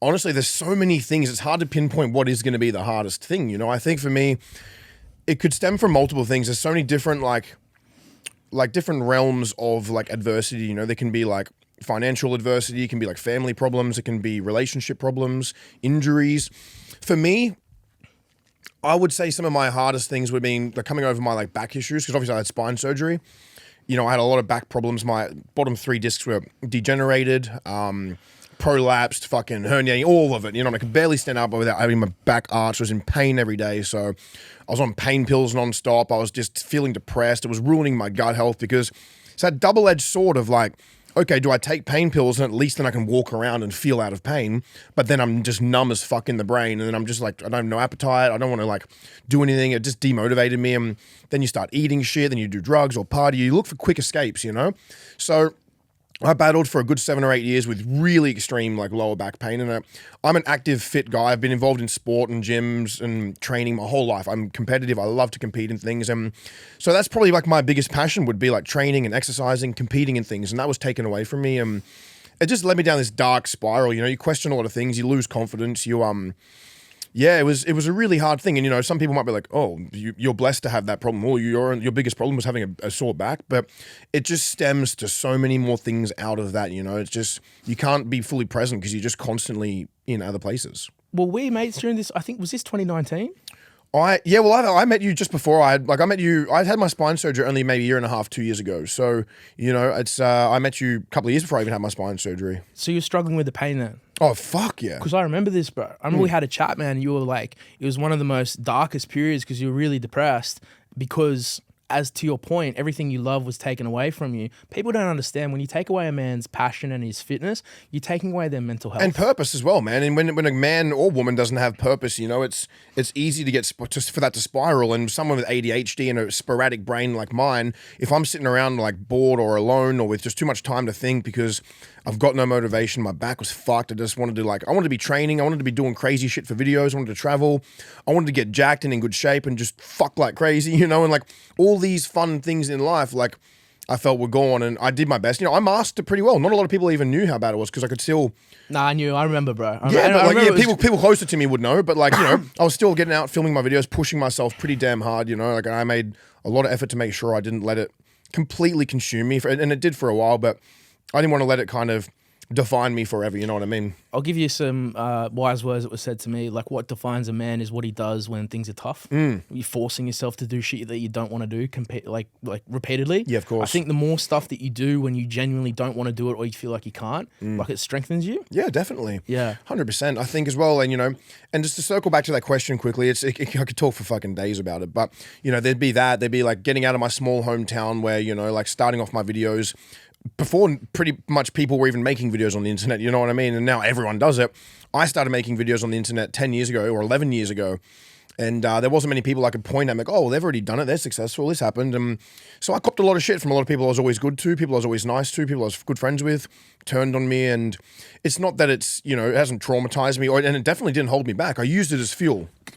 honestly, there's so many things. It's hard to pinpoint what is going to be the hardest thing. You know, I think for me, it could stem from multiple things. There's so many different like different realms of like adversity. You know, there can be like financial adversity, it can be like family problems, it can be relationship problems, injuries. For me, I would say some of my hardest things would be like coming over my like back issues, because obviously I had spine surgery. You know, I had a lot of back problems. My bottom 3 discs were degenerated, prolapsed, fucking herniating, all of it. You know, I could barely stand up without having my back arched. I was in pain every day. So I was on pain pills nonstop. I was just feeling depressed. It was ruining my gut health, because it's that double-edged sword of like, okay, do I take pain pills and at least then I can walk around and feel out of pain? But then I'm just numb as fuck in the brain, and then I'm just like, I don't have no appetite. I don't want to like do anything. It just demotivated me. And then you start eating shit, then you do drugs or party. You look for quick escapes, you know? So I battled for a good 7 or 8 years with really extreme like lower back pain, and I'm an active, fit guy. I've been involved in sport and gyms and training my whole life. I'm competitive. I love to compete in things, and so that's probably like my biggest passion would be like training and exercising, competing in things, and that was taken away from me, and it just led me down this dark spiral. You know, you question a lot of things, you lose confidence, yeah, it was a really hard thing. And, you know, some people might be like, oh, you're blessed to have that problem, or your biggest problem was having a sore back. But it just stems to so many more things out of that, you know. It's just, you can't be fully present because you're just constantly in other places. Well, we mates during this, I think, was this 2019? I met you just before I met you. I had my spine surgery only maybe 1.5 years, 2 years ago. So, you know, it's I met you a couple of years before I even had my spine surgery. So you're struggling with the pain then? Oh, fuck yeah. Because I remember this, bro. I remember we had a chat, man. You were like, it was one of the most darkest periods because you were really depressed because, as to your point, everything you love was taken away from you. People don't understand, when you take away a man's passion and his fitness, you're taking away their mental health. And purpose as well, man. And when a man or woman doesn't have purpose, you know, it's easy to get just for that to spiral. And someone with ADHD and a sporadic brain like mine, if I'm sitting around like bored or alone or with just too much time to think because I've got no motivation, my back was fucked, I wanted to be training, I wanted to be doing crazy shit for videos, I wanted to travel, I wanted to get jacked and in good shape and just fuck like crazy, you know, and like all these fun things in life, like I felt were gone, and I did my best. You know, I masked it pretty well. Not a lot of people even knew how bad it was because I could still. Nah, I knew. I remember, bro. People closer to me would know, but like, you know, I was still getting out, filming my videos, pushing myself pretty damn hard. You know, like I made a lot of effort to make sure I didn't let it completely consume me, and it did for a while, but I didn't want to let it kind of define me forever, you know what I mean? I'll give you some wise words that were said to me, like what defines a man is what he does when things are tough. You're forcing yourself to do shit that you don't want to do, like repeatedly. Yeah, of course. I think the more stuff that you do when you genuinely don't want to do it or you feel like you can't, like it strengthens you. Yeah, definitely. Yeah. 100%. I think as well, and you know, and just to circle back to that question quickly, I could talk for fucking days about it, but you know, there'd be like getting out of my small hometown where, you know, like starting off my videos, before pretty much people were even making videos on the internet, you know what I mean? And now everyone does it. I started making videos on the internet 10 years ago or 11 years ago. And there wasn't many people I could point at. I'm like, oh, they've already done it. They're successful. This happened. And so I copped a lot of shit from a lot of people I was always good to, people I was always nice to, people I was good friends with, turned on me. And it's not that it's, you know, it hasn't traumatized me, and it definitely didn't hold me back. I used it as fuel.